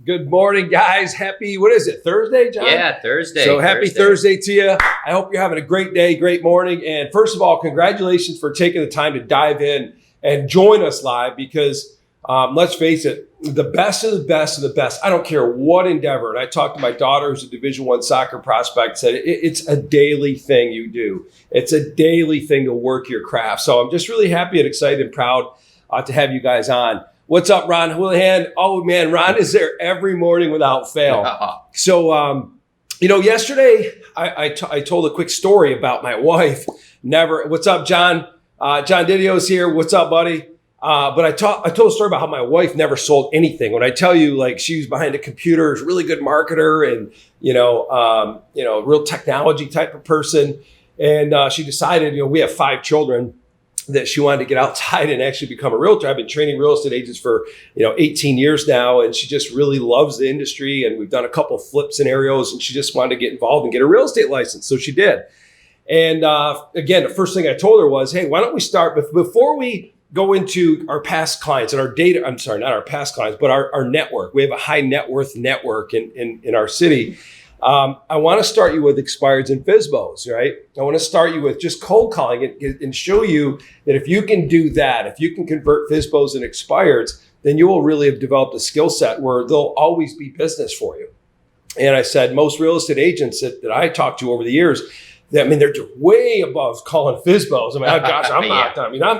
Good morning, guys. Happy, what is it, Thursday, John? Yeah, Thursday. So happy Thursday to you. I hope you're having a great day, great morning. And first of all, congratulations for taking the time to dive in and join us live because let's face it, the best of the best of the best. I don't care what endeavor. And I talked to my daughter who's a Division I soccer prospect, said it's a daily thing you do. It's a daily thing to work your craft. So I'm just really happy and excited and proud to have you guys on. What's up, Ron Houlihan? Oh, man, Ron is there every morning without fail. So, yesterday I told a quick story about my wife. What's up, John? John Didio's here. What's up, buddy? But I told a story about how my wife never sold anything. When I tell you, like, she was behind a computer, is a really good marketer and, real technology type of person. And she decided, we have 5 children, that she wanted to get outside and actually become a realtor. I've been training real estate agents for 18 years now, and she just really loves the industry. And we've done a couple flip scenarios, and she just wanted to get involved and get a real estate license. So she did. And again, the first thing I told her was, hey, why don't we start before we go into our past clients and our data? I'm sorry, not our past clients, but our network. We have a high net worth network in our city. I want to start you with expireds and FSBOs, right? I want to start you with just cold calling and show you that if you can do that, if you can convert FSBOs and expireds, then you will really have developed a skill set where there'll always be business for you. And I said, most real estate agents that I talked to over the years, they're way above calling FSBOs.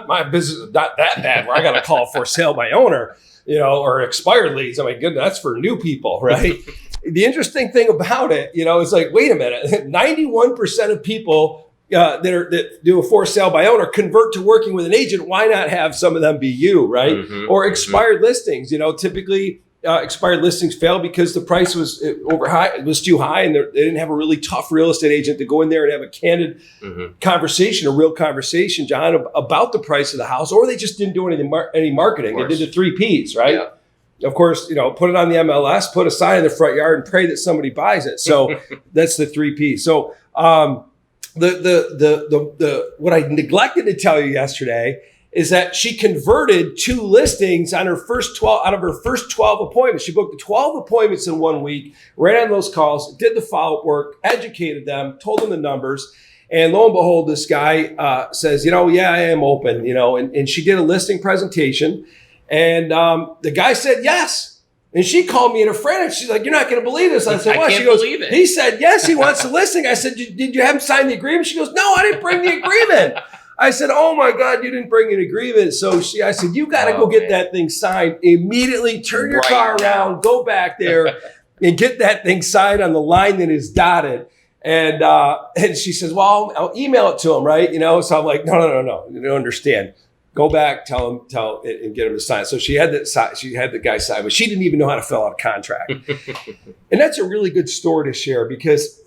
My business is not that bad where I got to call for sale by owner, or expired leads. I mean, goodness, that's for new people, right? The interesting thing about it, is like, wait a minute, 91% of people that do a for sale by owner convert to working with an agent. Why not have some of them be you, right? Mm-hmm. Or expired listings. Typically expired listings fail because the price was it was too high, and they didn't have a really tough real estate agent to go in there and have a candid conversation, a real conversation, John, about the price of the house, or they just didn't do any marketing. They did the 3 Ps, right? Yeah. Of course, put it on the MLS, put a sign in the front yard, and pray that somebody buys it. So that's the 3 Ps. So the what I neglected to tell you yesterday is that she converted 2 listings on her first 12 out of her first 12 appointments. She booked the 12 appointments in 1 week, ran on those calls, did the follow-up work, educated them, told them the numbers. And lo and behold, this guy says, yeah, I am open, and she did a listing presentation. And the guy said yes. And she called me in a friend. She's like, you're not going to believe this. I said, what? She goes, believe it. He said, yes, he wants the listing. I said, did you have him sign the agreement? She goes, no, I didn't bring the agreement. I said, oh my God, you didn't bring an agreement. So I said, you got to go get that thing signed immediately. Turn your car around, go back there and get that thing signed on the line that is dotted. And she says, well, I'll email it to him, right? So I'm like, no. You don't understand. Go back, tell and get him to sign. So she had the guy sign, but she didn't even know how to fill out a contract. And that's a really good story to share because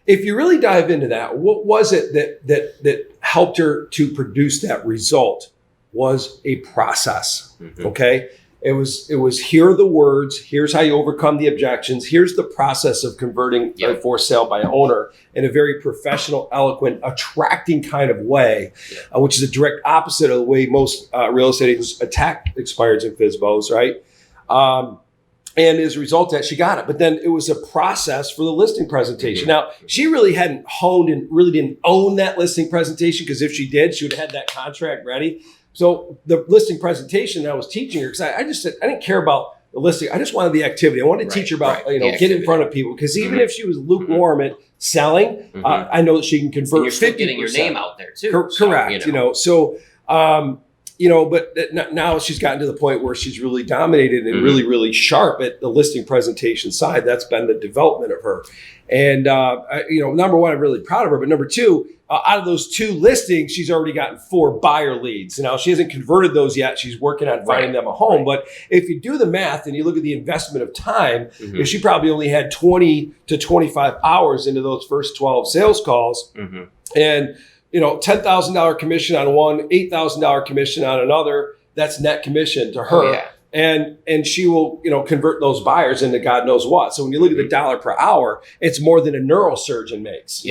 if you really dive into that, what was it that helped her to produce that result was a process. Okay. It was here are the words, here's how you overcome the objections, here's the process of converting a for sale by owner in a very professional, eloquent, attracting kind of way, which is a direct opposite of the way most real estate agents attack expireds and FSBOs, right? And as a result of that, she got it. But then it was a process for the listing presentation. Now, she really hadn't honed and really didn't own that listing presentation because if she did, she would have had that contract ready. So the listing presentation that I was teaching her, because I just said, I didn't care about the listing. I just wanted the activity. I wanted to teach her about, get in front of people. Because even if she was lukewarm at selling, I know that she can convert 50%. And you're still getting your name out there too. Correct. But now she's gotten to the point where she's really dominated and really, really sharp at the listing presentation side. That's been the development of her. And, number one, I'm really proud of her. But number two, out of those 2 listings, she's already gotten 4 buyer leads. Now, she hasn't converted those yet. She's working on finding them a home. But if you do the math and you look at the investment of time, she probably only had 20 to 25 hours into those first 12 sales calls. And, $10,000 commission on one, $8,000 commission on another, that's net commission to her. And she will, convert those buyers into God knows what. So when you look at the dollar per hour, it's more than a neurosurgeon makes,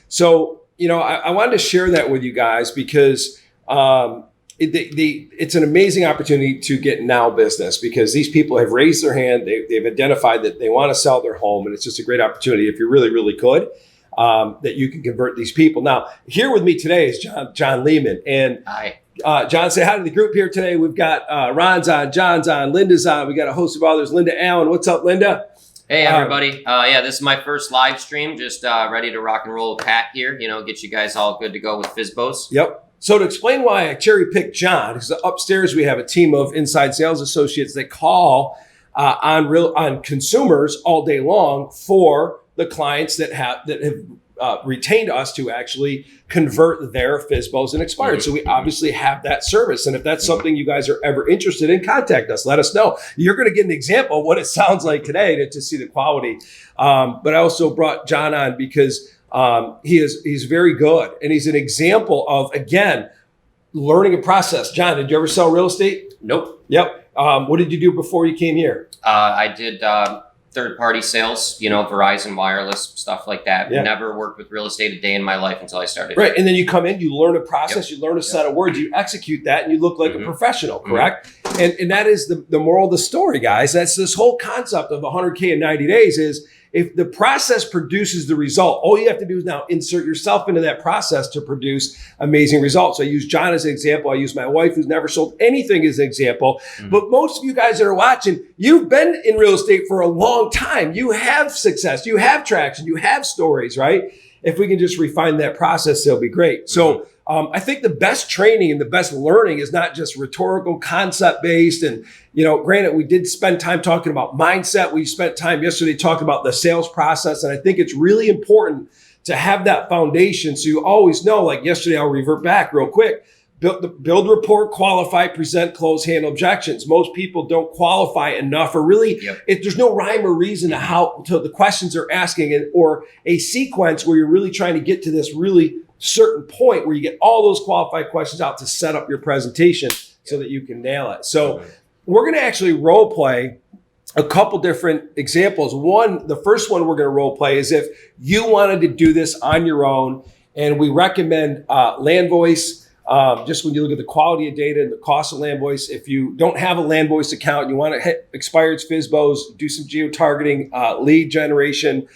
So, I wanted to share that with you guys because it's an amazing opportunity to get now business because these people have raised their hand. They've identified that they want to sell their home, and it's just a great opportunity if you really, really could, that you can convert these people. Now, here with me today is John Lehman. And Hi. John, say hi to the group here today. We've got Ron's on, John's on, Linda's on. We got a host of others. Linda Allen. What's up, Linda? Hey, everybody. Yeah, this is my first live stream. Just ready to rock and roll with Pat here. Get you guys all good to go with FSBOs. Yep. So to explain why I cherry picked John, because upstairs we have a team of inside sales associates that call on consumers all day long for the clients that have retained us to actually convert their FSBOs and expired. So we obviously have that service. And if that's something you guys are ever interested in, contact us. Let us know. You're going to get an example of what it sounds like today to see the quality. But I also brought John on because he's very good. And he's an example of, again, learning a process. John, did you ever sell real estate? Nope. Yep. What did you do before you came here? I did third-party sales, Verizon Wireless, stuff like that. Yeah. Never worked with real estate a day in my life until I started. Right. And then you come in, you learn a process, you learn a set of words, you execute that, and you look like a professional, correct? And that is the moral of the story, guys. That's this whole concept of 100K in 90 days is if the process produces the result, all you have to do is now insert yourself into that process to produce amazing results. I use John as an example. I use my wife who's never sold anything as an example. But most of you guys that are watching, you've been in real estate for a long time. You have success, you have traction, you have stories, right? If we can just refine that process, it'll be great. So I think the best training and the best learning is not just rhetorical, concept-based. And, granted, we did spend time talking about mindset. We spent time yesterday talking about the sales process. And I think it's really important to have that foundation so you always know, like yesterday, I'll revert back real quick. Build rapport, qualify, present, close, handle objections. Most people don't qualify enough or really, there's no rhyme or reason to the questions they're asking or a sequence where you're really trying to get to this really certain point where you get all those qualified questions out to set up your presentation so that you can nail it. So we're going to actually role play a couple different examples. The first one we're going to role play is if you wanted to do this on your own, and we recommend LandVoice. Just when you look at the quality of data and the cost of LandVoice, if you don't have a LandVoice account and you want to hit expired FSBOs, do some geo-targeting, lead generation,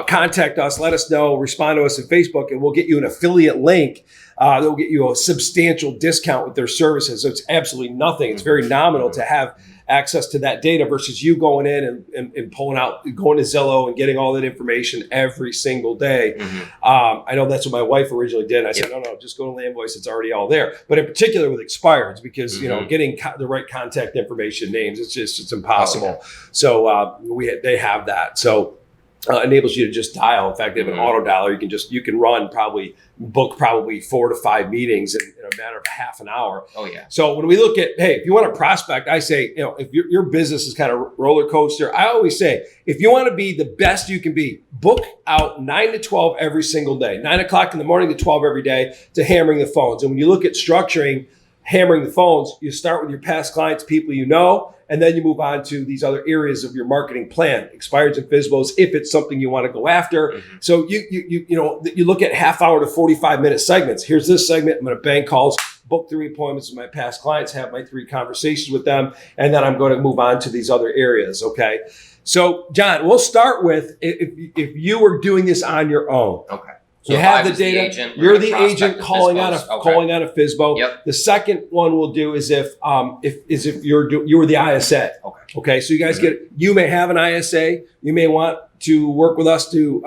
contact us, let us know, respond to us on Facebook, and we'll get you an affiliate link that will get you a substantial discount with their services. So it's absolutely nothing. It's very nominal to have access to that data versus you going in and pulling out, going to Zillow and getting all that information every single day. I know that's what my wife originally did. I said, no, just go to LandVoice. It's already all there. But in particular with expireds, because getting the right contact information, names, it's impossible. So they have that. So enables you to just dial. In fact, they have an auto dialer. You can book 4 to 5 meetings in a matter of half an hour. Oh yeah. So when we look at, hey, if you want to prospect, I say, if your business is kind of roller coaster, I always say, if you want to be the best you can be, book out 9 to 12 every single day, 9 o'clock in the morning to 12 every day to hammering the phones. And when you look at structuring hammering the phones, you start with your past clients, people you know, and then you move on to these other areas of your marketing plan, expireds and FSBOs, if it's something you want to go after. So you look at half hour to 45-minute segments. Here's this segment. I'm going to bank calls, book 3 appointments with my past clients, have my 3 conversations with them, and then I'm going to move on to these other areas. Okay. So John, we'll start with if you were doing this on your own. Okay. So you have the data. You're the agent calling on a FSBO. Yep. The second one we'll do is if you were the ISA. Okay. So you guys you may have an ISA. You may want to work with us to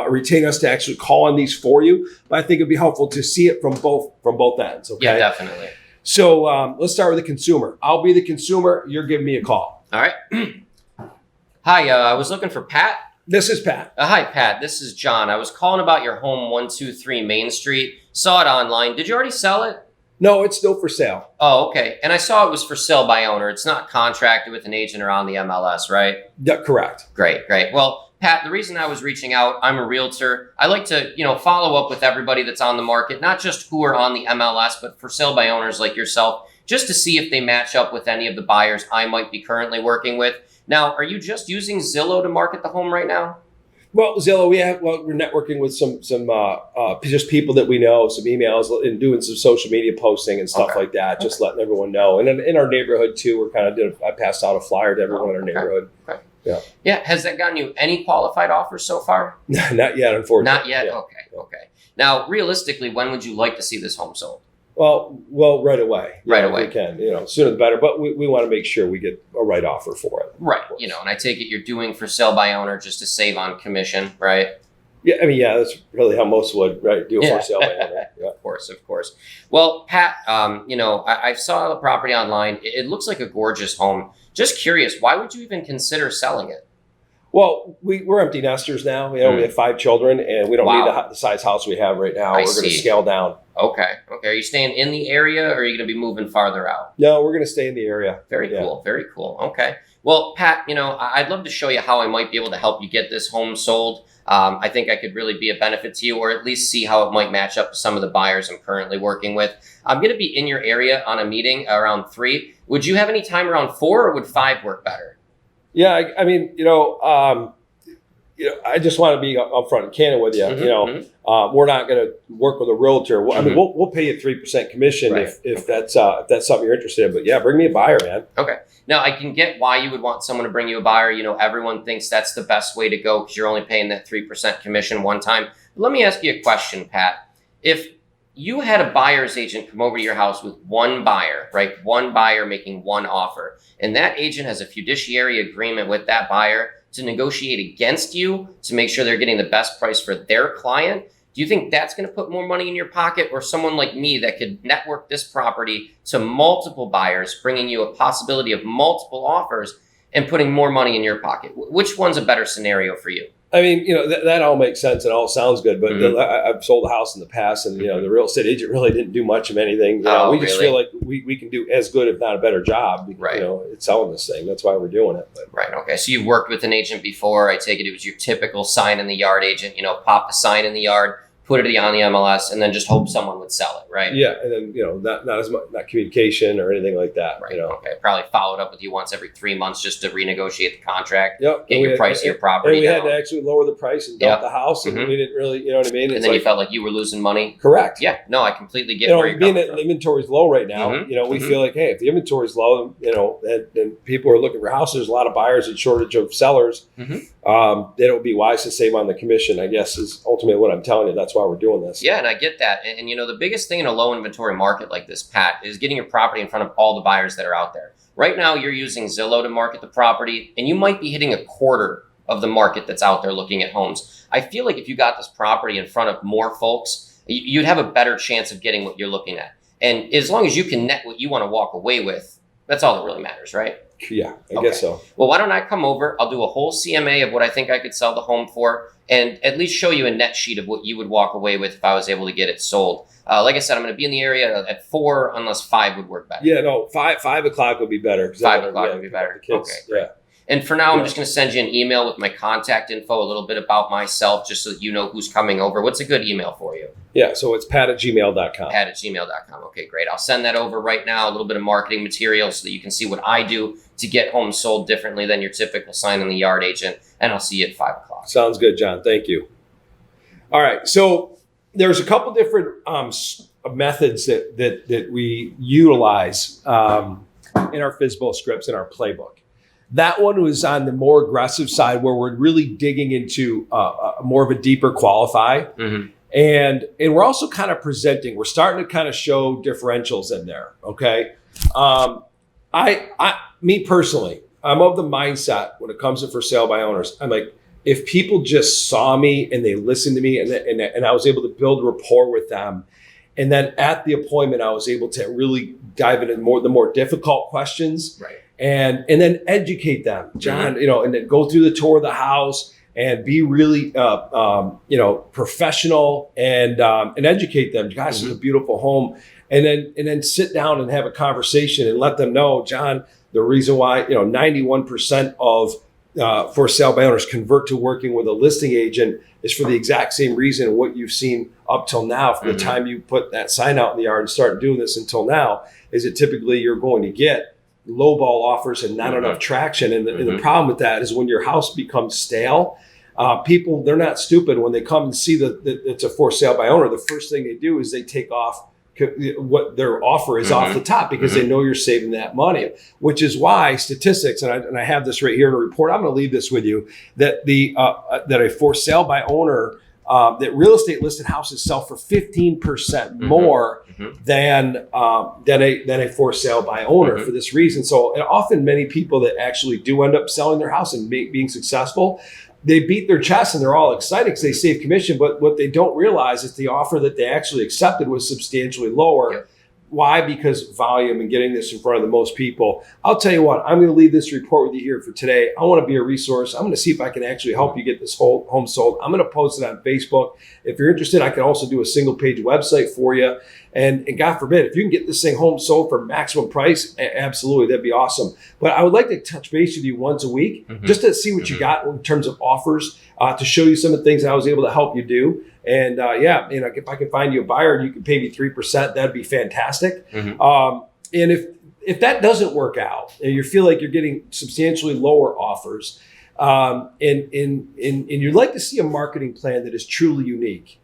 retain us to actually call on these for you. But I think it'd be helpful to see it from both ends. Okay. Yeah, definitely. So let's start with the consumer. I'll be the consumer. You're giving me a call. All right. Hi. I was looking for Pat. This is Pat. Hi, Pat. This is John. I was calling about your home 123 Main Street. Saw it online. Did you already sell it? No, it's still for sale. Oh, okay. And I saw it was for sale by owner. It's not contracted with an agent or on the MLS, right? Yeah, correct. Great. Well, Pat, the reason I was reaching out, I'm a realtor. I like to, follow up with everybody that's on the market, not just who are on the MLS, but for sale by owners like yourself, just to see if they match up with any of the buyers I might be currently working with. Now, are you just using Zillow to market the home right now? Well, Zillow, we're networking with some just people that we know, some emails, and doing some social media posting and stuff like that, just letting everyone know. And then in our neighborhood too, I passed out a flyer to everyone in our neighborhood. Okay. Yeah. Yeah. Has that gotten you any qualified offers so far? Not yet, unfortunately. Not yet. Yeah. Okay. Now, realistically, when would you like to see this home sold? Well, right away. Right away. If we can, sooner the better. But we want to make sure we get a right offer for it. Right. And I take it you're doing for sale by owner just to save on commission, right? Yeah, that's really how most would, right? Do a for sale by owner. Yeah. Of course. Well, Pat, I saw the property online. It looks like a gorgeous home. Just curious, why would you even consider selling it? Well, we're empty nesters now. We have 5 children, and we don't need the size house we have right now. We're going to scale down. Okay. Are you staying in the area, or are you going to be moving farther out? No, we're going to stay in the area. Very cool. Okay. Well, Pat, I'd love to show you how I might be able to help you get this home sold. I think I could really be a benefit to you, or at least see how it might match up to some of the buyers I'm currently working with. I'm going to be in your area on a meeting around 3. Would you have any time around 4, or would 5 work better? Yeah, I just want to be upfront and candid with you. We're not going to work with a realtor. We'll pay you 3% commission if that's something you're interested in. But yeah, bring me a buyer, man. Okay. Now I can get why you would want someone to bring you a buyer. Everyone thinks that's the best way to go because you're only paying that 3% commission one time. But let me ask you a question, Pat. If you had a buyer's agent come over to your house with one buyer, right? One buyer making one offer, and that agent has a fiduciary agreement with that buyer to negotiate against you to make sure they're getting the best price for their client. Do you think that's going to put more money in your pocket, or someone like me that could network this property to multiple buyers, bringing you a possibility of multiple offers and putting more money in your pocket? Which one's a better scenario for you? I mean, that all makes sense and all sounds good, but I've sold a house in the past, and the real estate agent really didn't do much of anything. We just feel like we can do as good, if not a better job. Right. It's selling this thing. That's why we're doing it. But. Right. Okay. So you've worked with an agent before. I take it was your typical sign in the yard agent. Pop the sign in the yard, put it on the MLS, and then just hope someone would sell it, right? Yeah, and then not as much, not communication or anything like that. Right. Okay. Probably followed up with you once every 3 months just to renegotiate the contract. Yep. Get your price of your property. And we had to actually lower the price and dump the house, and we didn't really, you know what I mean? And then you felt like you were losing money. Correct. Yeah. No, I completely get where you're being coming that from. the inventory's low right now. We feel like, hey, if the inventory's low, and people are looking for houses, there's a lot of buyers and shortage of sellers. Then it would be wise to save on the commission, I guess, is ultimately what I'm telling you. That's why we're doing this. Yeah, and I get that. And the biggest thing in a low inventory market like this, Pat, is getting your property in front of all the buyers that are out there. Right now, you're using Zillow to market the property, and you might be hitting a quarter of the market that's out there looking at homes. I feel like if you got this property in front of more folks, you'd have a better chance of getting what you're looking at. And as long as you can net what you want to walk away with, that's all that really matters, right? Yeah, I guess so. Well, why don't I come over? I'll do a whole CMA of what I think I could sell the home for, and at least show you a net sheet of what you would walk away with if I was able to get it sold. Like I said, I'm going to be in the area at 4, unless 5 would work better. Yeah, no, 5 o'clock would be better. 5 o'clock would be better. Kids, okay, great. Yeah. And for now, I'm just going to send you an email with my contact info, a little bit about myself, just so that you know who's coming over. What's a good email for you? Yeah, so it's pat@gmail.com. Pat@gmail.com. Okay, great. I'll send that over right now, a little bit of marketing material so that you can see what I do to get homes sold differently than your typical sign in the yard agent. And I'll see you at 5 o'clock. Sounds good, John. Thank you. All right, so there's a couple different methods that we utilize in our FSBO scripts, in our playbook. That one was on the more aggressive side, where we're really digging into more of a deeper qualify. And we're also kind of presenting, we're starting to kind of show differentials in there. Okay. Me personally, I'm of the mindset when it comes to for sale by owners. I'm like, if people just saw me and they listened to me and I was able to build rapport with them, and then at the appointment, I was able to really dive into the more difficult questions. Right. And then educate them, John, and then go through the tour of the house and be really, professional and educate them. Gosh, this is a beautiful home. And then sit down and have a conversation and let them know, John, the reason why, 91% of for sale by owners convert to working with a listing agent is for the exact same reason what you've seen up till now, from the time you put that sign out in the yard and start doing this until now, is that typically you're going to get lowball offers and not enough traction. And the problem with that is when your house becomes stale, People, they're not stupid. When they come and see that it's a for sale by owner, the first thing they do is they take off what their offer is off the top because they know you're saving that money, which is why statistics, and I have this right here in a report, I'm going to leave this with you, that that a for sale by owner, that real estate listed houses sell for 15% more than a for sale by owner for this reason. So and often many people that actually do end up selling their house and being successful, they beat their chest and they're all excited because they save commission. But what they don't realize is the offer that they actually accepted was substantially lower. Yep. Why? Because volume and getting this in front of the most people. I'll tell you what, I'm going to leave this report with you here for today. I want to be a resource. I'm going to see if I can actually help you get this whole home sold. I'm going to post it on Facebook. If you're interested, I can also do a single page website for you. And God forbid, if you can get this thing home sold for maximum price, absolutely, that'd be awesome. But I would like to touch base with you once a week just to see what you got in terms of offers, to show you some of the things I was able to help you do. And if I can find you a buyer and you can pay me 3%, that'd be fantastic. And if that doesn't work out and you feel like you're getting substantially lower offers, and you'd like to see a marketing plan that is truly unique,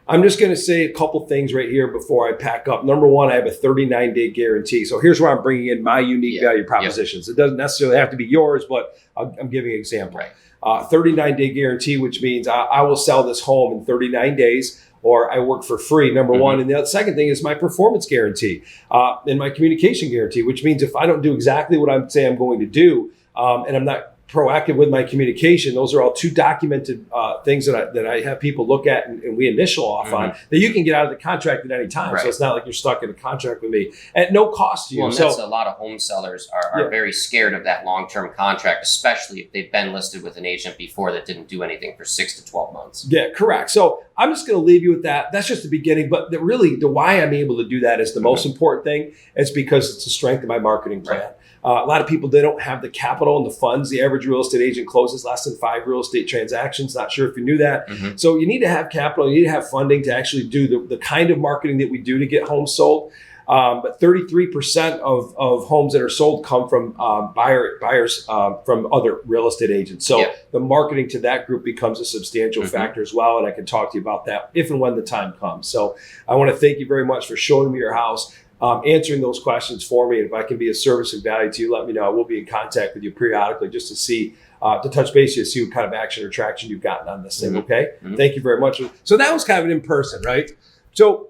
I'm just going to say a couple things right here before I pack up. Number one, I have a 39-day guarantee. So here's where I'm bringing in my unique value propositions. It doesn't necessarily have to be yours, but I'm giving an example. 39-day guarantee, which means I will sell this home in 39 days or I work for free, number one. And the second thing is my performance guarantee and my communication guarantee, which means if I don't do exactly what I'm saying I'm going to do and I'm not proactive with my communication, those are all two documented things that I have people look at and we initial off on that you can get out of the contract at any time. So it's not like you're stuck in a contract with me at no cost to you. Well, and that's a lot of home sellers are very scared of that long-term contract, especially if they've been listed with an agent before that didn't do anything for 6 to 12 months. Yeah, correct. So I'm just going to leave you with that. That's just the beginning. But the why I'm able to do that is the most important thing. It's because it's the strength of my marketing plan. A lot of people, they don't have the capital and the funds. The average real estate agent closes less than 5 real estate transactions. Not sure if you knew that. So you need to have capital. You need to have funding to actually do the kind of marketing that we do to get homes sold. But 33% of homes that are sold come from buyers from other real estate agents. So the marketing to that group becomes a substantial factor as well. And I can talk to you about that if and when the time comes. So I want to thank you very much for showing me your house. Answering those questions for me. And if I can be of service and value to you, let me know. We'll be in contact with you periodically just to see, to touch base with you, see what kind of action or traction you've gotten on this thing. Okay. Thank you very much. So that was kind of an in-person, right? So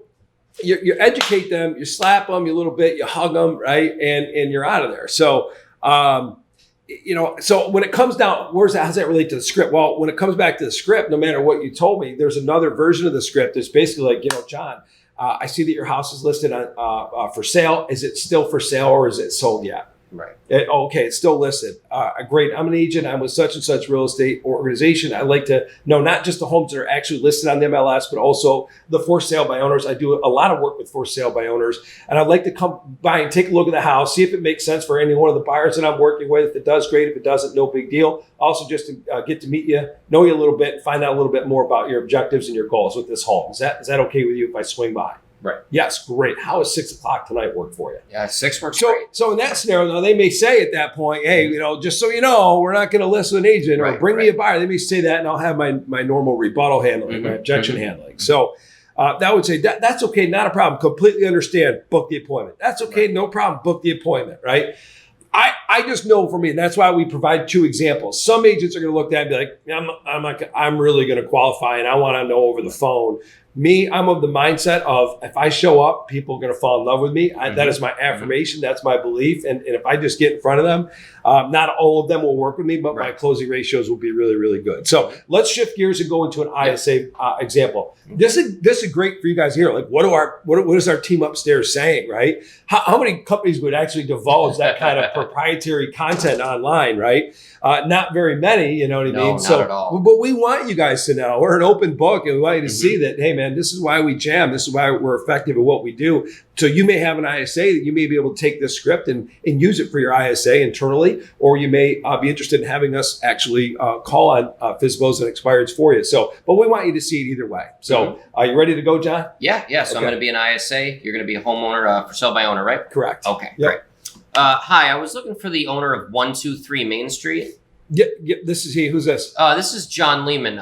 you educate them, you slap them a little bit, you hug them, right? And you're out of there. So, so when it comes down, how does that relate to the script? Well, when it comes back to the script, no matter what you told me, there's another version of the script that's basically like, John, I see that your house is listed on for sale. Is it still for sale or is it sold yet? Right. Okay, it's still listed. Great. I'm an agent. I'm with such and such real estate organization. I like to know not just the homes that are actually listed on the MLS, but also the for sale by owners. I do a lot of work with for sale by owners, and I'd like to come by and take a look at the house, see if it makes sense for any one of the buyers that I'm working with. If it does, great. If it doesn't, no big deal. Also, just to get to meet you, know you a little bit, find out a little bit more about your objectives and your goals with this home. Is that okay with you if I swing by? Right. Yes, great. How does 6 o'clock tonight work for you? Yeah, 6 works great. So in that scenario, now they may say at that point, hey, just so you know, we're not going to list with an agent or bring me a buyer. They may say that, and I'll have my normal rebuttal handling, my objection handling. So that would say that's okay, not a problem. Completely understand. Book the appointment. That's okay, no problem. Book the appointment. Right. I just know for me, and that's why we provide 2 examples. Some agents are going to look at it and be like, I'm really going to qualify, and I want to know over the phone. Me, I'm of the mindset of if I show up, people are going to fall in love with me. That is my affirmation. That's my belief. And if I just get in front of them, not all of them will work with me, but my closing ratios will be really, really good. So let's shift gears and go into an ISA example. This is great for you guys here. Like, what is our team upstairs saying, right? How many companies would actually divulge that kind of proprietary content online, right? Not very many, you know what I mean? Not at all. But we want you guys to know. We're an open book, and we want you to see that, hey, man, this is why we jam. This is why we're effective at what we do. So you may have an ISA that you may be able to take this script and use it for your ISA internally, or you may be interested in having us actually call on FSBOs and expireds for you. So, but we want you to see it either way. So are you ready to go, John? Yeah. So I'm going to be an ISA. You're going to be a homeowner for sale by owner, right? Correct. Okay, great. Hi, I was looking for the owner of 123 Main Street. This is he. Who's this? This is John Lehman.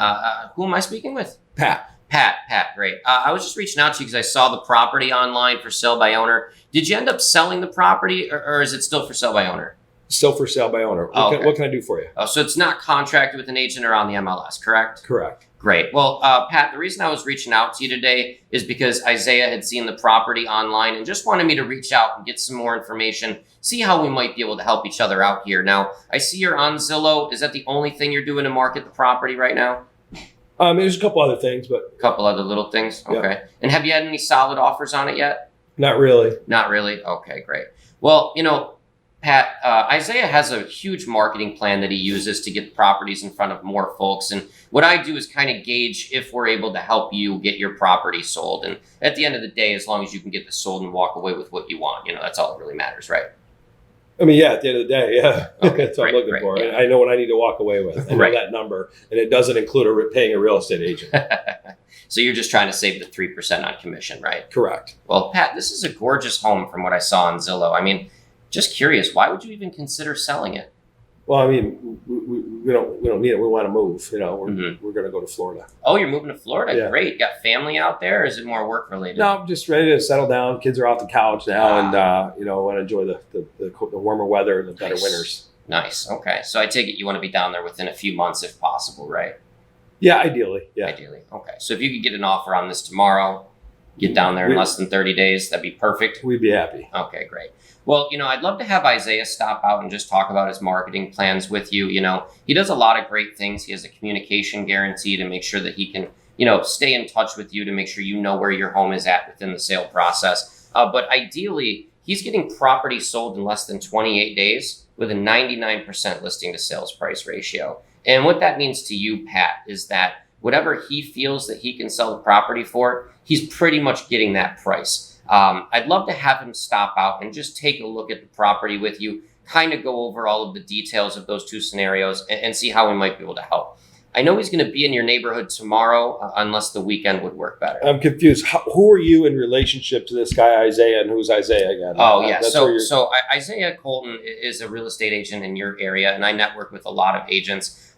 Who am I speaking with? Pat. Pat, great. I was just reaching out to you because I saw the property online for sale by owner. Did you end up selling the property, or is it still for sale by owner? Still for sale by owner. What can I do for you? Oh, so it's not contracted with an agent or on the MLS, correct? Correct. Great. Well, Pat, the reason I was reaching out to you today is because Isaiah had seen the property online and just wanted me to reach out and get some more information, see how we might be able to help each other out here. Now, I see you're on Zillow. Is that the only thing you're doing to market the property right now? There's a couple other things, but A couple other little things? Okay. Yeah. And have you had any solid offers on it yet? not really. Not really? Okay, great. Well, Pat, Isaiah has a huge marketing plan that he uses to get properties in front of more folks. And what I do is kind of gauge if we're able to help you get your property sold. And at the end of the day, as long as you can get this sold and walk away with what you want, that's all that really matters, right? I mean, yeah, at the end of the day, yeah. Okay, That's what I'm looking great, for. yeah. I know what I need to walk away with. I know Right. that number, and it doesn't include paying a real estate agent. So you're just trying to save the 3% on commission, right? Correct. Well, Pat, this is a gorgeous home from what I saw on Zillow. I mean, just curious, why would you even consider selling it? Well, I mean, we don't need it. We want to move. We're Mhm. we're going to go to Florida. Oh, you're moving to Florida? Yeah. Great. Got family out there, or is it more work related? No, I'm just ready to settle down. Kids are off the couch now, and want to enjoy the warmer weather and the better Nice. winters. Nice. Okay. So I take it you want to be down there within a few months if possible, right? Yeah, ideally. Yeah. Ideally. Okay. So if you could get an offer on this tomorrow, get down there in less than 30 days, that'd be perfect. We'd be happy. Okay, great. Well, I'd love to have Isaiah stop out and just talk about his marketing plans with you. He does a lot of great things. He has a communication guarantee to make sure that he can, stay in touch with you to make sure you know where your home is at within the sale process. But ideally, he's getting property sold in less than 28 days with a 99% listing to sales price ratio. And what that means to you, Pat, is that whatever he feels that he can sell the property for, he's pretty much getting that price. I'd love to have him stop out and just take a look at the property with you, kind of go over all of the details of those two scenarios and see how we might be able to help. I know he's going to be in your neighborhood tomorrow, unless the weekend would work better. I'm confused. Who are you in relationship to this guy Isaiah, and who's Isaiah again? Oh, yeah. That's So Isaiah Colton is a real estate agent in your area, and I network with a lot of agents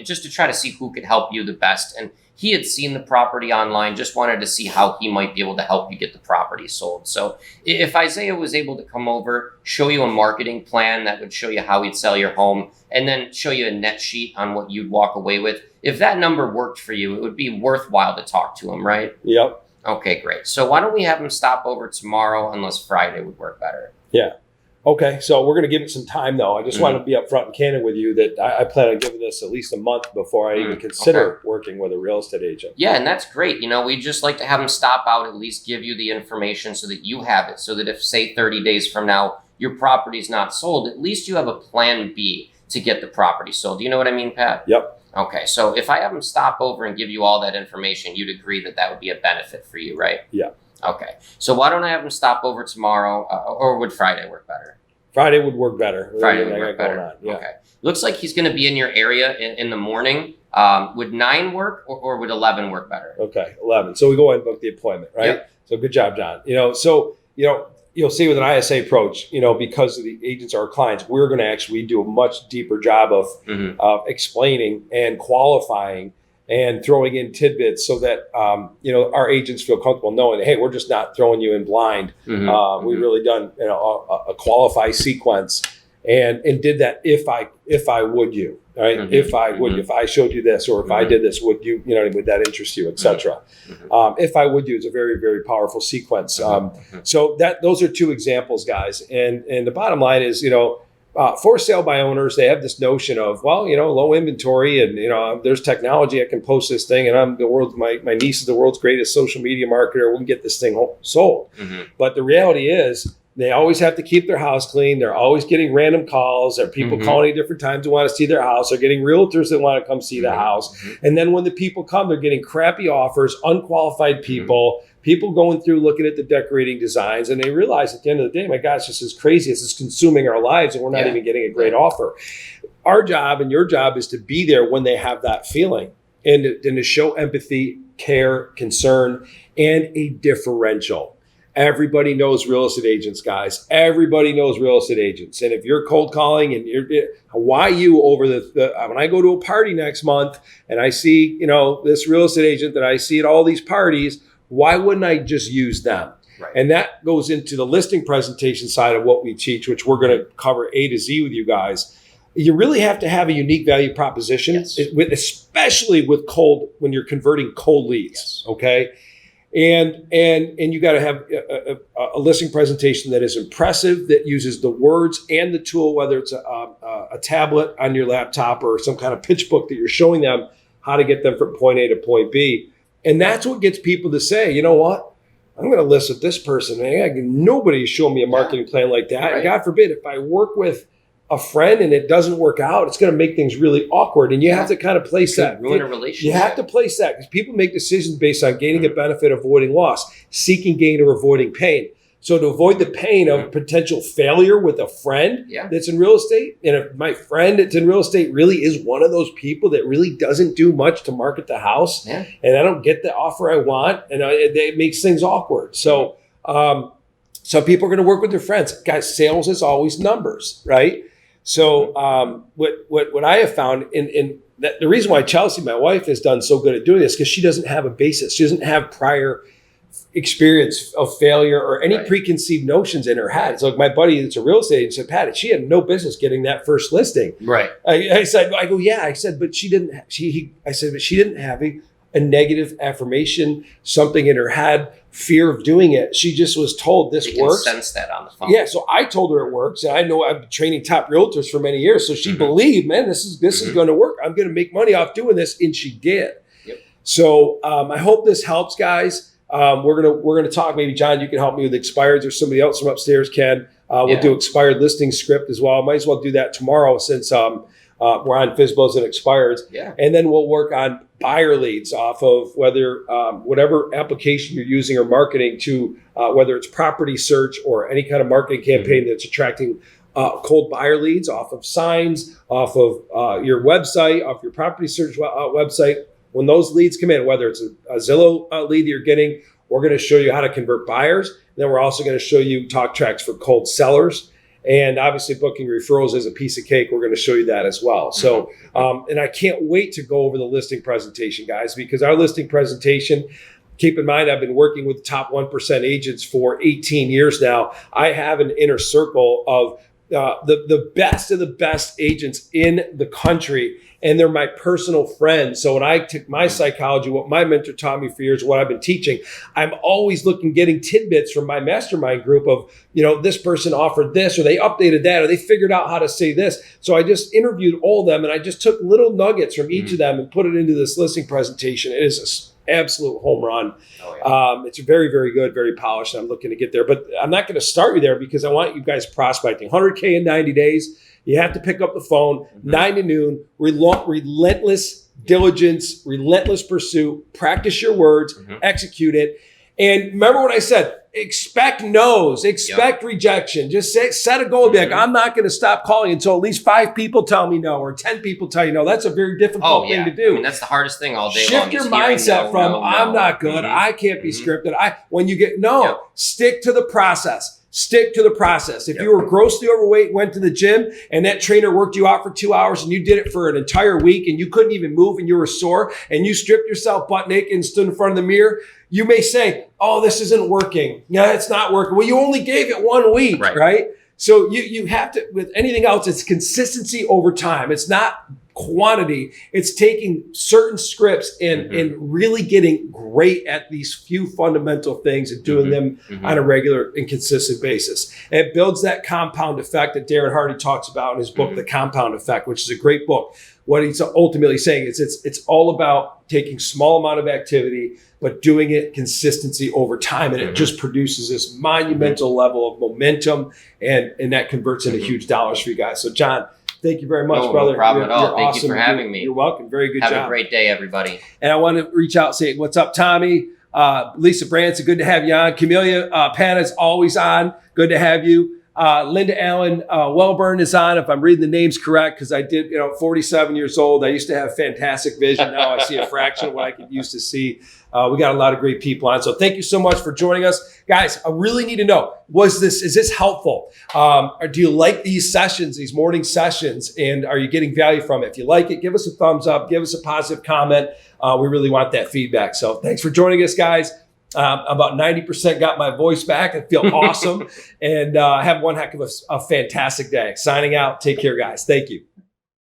just to try to see who could help you the best. And he had seen the property online, just wanted to see how he might be able to help you get the property sold. So if Isaiah was able to come over, show you a marketing plan that would show you how he'd sell your home, and then show you a net sheet on what you'd walk away with, if that number worked for you, it would be worthwhile to talk to him, right? Yep. Okay, great. So why don't we have him stop over tomorrow, unless Friday would work better? Yeah. Okay, so we're going to give it some time, though. I just want to be upfront and candid with you that I plan on giving this at least a month before I even consider working with a real estate agent. Yeah, and that's great. We'd just like to have him stop out, at least give you the information so that you have it, so that if, say, 30 days from now, your property's not sold, at least you have a plan B to get the property sold. Do you know what I mean, Pat? Yep. Okay, so if I have him stop over and give you all that information, you'd agree that that would be a benefit for you, right? Yeah. Okay, so why don't I have him stop over tomorrow, or would Friday work better? Friday would work better. Friday Everything would I work got going better. on. Yeah. Okay. Looks like he's going to be in your area in the morning. Would 9 work, or would 11 work better? Okay, 11. So we go ahead and book the appointment, right? Yep. So good job, John. You'll see with an ISA approach, because the agents are our clients, we're going to actually do a much deeper job of explaining and qualifying and throwing in tidbits so that our agents feel comfortable knowing that, hey, we're just not throwing you in blind. We've really done a qualify sequence and did that if I would you, right? If I would you, if I showed you this, or if I did this, would you, would that interest you, etc. If I would you is a very, very powerful sequence. So those are two examples, guys. And the bottom line is, for sale by owners, they have this notion of, low inventory and, there's technology. I can post this thing and I'm my niece is the world's greatest social media marketer. We can get this thing sold. But the reality is they always have to keep their house clean. They're always getting random calls. There are people calling at different times who want to see their house. They're getting realtors that want to come see the house. And then when the people come, they're getting crappy offers, unqualified people going through looking at the decorating designs, and they realize at the end of the day, my gosh, this is crazy. This is consuming our lives, and we're not even getting a great offer. Our job and your job is to be there when they have that feeling and to show empathy, care, concern, and a differential. Everybody knows real estate agents, guys. Everybody knows real estate agents. And if you're cold calling and why you over when I go to a party next month and I see, this real estate agent that I see at all these parties, why wouldn't I just use them? Right. And that goes into the listing presentation side of what we teach, which we're going to cover A to Z with you guys. You really have to have a unique value proposition, yes. Especially with when you're converting cold leads. Yes. Okay. And you got to have a listing presentation that is impressive, that uses the words and the tool, whether it's a tablet on your laptop or some kind of pitch book that you're showing them how to get them from point A to point B. And that's what gets people to say, you know what? I'm going to list with this person. Man, nobody's shown me a marketing plan like that. Right. And God forbid, if I work with a friend and it doesn't work out, it's going to make things really awkward. And you have to kind of place that. Ruin a relationship. You have to place that because people make decisions based on gaining a benefit, avoiding loss, seeking gain, or avoiding pain. So to avoid the pain of potential failure with a friend that's in real estate, and if my friend that's in real estate really is one of those people that really doesn't do much to market the house, and I don't get the offer I want, and it makes things awkward. So some people are going to work with their friends. Guys, sales is always numbers, right? So what I have found in that, the reason why Chelsea, my wife, has done so good at doing this, because she doesn't have a basis. She doesn't have prior experience of failure or any preconceived notions in her head. So like my buddy that's a real estate agent said, Pat, she had no business getting that first listing. Right. I said, but she didn't. I said, but she didn't have a negative affirmation, something in her head, fear of doing it. She just was told this works. Sense that on the phone. Yeah, so I told her it works, and I know I've been training top realtors for many years, so she believed, man, this is going to work. I'm going to make money off doing this, and she did. Yep. So I hope this helps, guys. We're gonna talk. Maybe John, you can help me with expireds, or somebody else from upstairs can. We'll do expired listing script as well. Might as well do that tomorrow since we're on FSBOs and expireds. Yeah. And then we'll work on buyer leads off of whether whatever application you're using or marketing to, whether it's property search or any kind of marketing campaign that's attracting cold buyer leads off of signs, off of your website, off your property search website. When those leads come in, whether it's a Zillow lead that you're getting, we're going to show you how to convert buyers. Then we're also going to show you talk tracks for cold sellers. And obviously booking referrals is a piece of cake. We're going to show you that as well. So, and I can't wait to go over the listing presentation, guys, because our listing presentation, keep in mind, I've been working with the top 1% agents for 18 years now. I have an inner circle of the best of the best agents in the country, and they're my personal friends. So when I took my psychology, what my mentor taught me for years, what I've been teaching, I'm always getting tidbits from my mastermind group of, this person offered this, or they updated that, or they figured out how to say this. So I just interviewed all of them, and I just took little nuggets from each of them and put it into this listing presentation. It is an absolute home run. Oh, yeah. It's very, very good, very polished. I'm looking to get there, but I'm not going to start you there because I want you guys prospecting. 100K in 90 days. You have to pick up the phone, 9 to noon, relentless diligence, relentless pursuit, practice your words, execute it. And remember what I said, expect no's, expect rejection. Just set a goal. Be like, I'm not going to stop calling until at least 5 people tell me no, or 10 people tell you no. That's a very difficult thing to do. I mean, that's the hardest thing all day long. Shift your mindset from I'm not good, I can't be scripted. When you get stick to the process. Stick to the process. If you were grossly overweight, went to the gym, and that trainer worked you out for 2 hours and you did it for an entire week and you couldn't even move and you were sore and you stripped yourself butt naked and stood in front of the mirror, you may say, oh, this isn't working. Yeah, it's not working. Well, you only gave it 1 week, right? So you have to, with anything else, it's consistency over time. It's not quantity. It's taking certain scripts and really getting great at these few fundamental things and doing them on a regular and consistent basis. And it builds that compound effect that Darren Hardy talks about in his book, The Compound Effect, which is a great book. What he's ultimately saying is it's all about taking small amount of activity, but doing it consistency over time. And it just produces this monumental level of momentum, and that converts into huge dollars for you guys. So John, thank you very much, brother. No problem at all. Thank you for having me. You're welcome. Very good job. Have a great day, everybody. And I want to reach out and say, what's up, Tommy? Lisa Branson, good to have you on. Camellia Pan is always on. Good to have you. Linda Allen Welburn is on, if I'm reading the names correct, because I did, 47 years old. I used to have fantastic vision. Now I see a fraction of what I could used to see. We got a lot of great people on. So thank you so much for joining us. Guys, I really need to know, is this helpful? Or do you like these sessions, these morning sessions, and are you getting value from it? If you like it, give us a thumbs up, give us a positive comment. We really want that feedback. So thanks for joining us, guys. About 90% got my voice back. I feel awesome. And have one heck of a fantastic day. Signing out. Take care, guys. Thank you.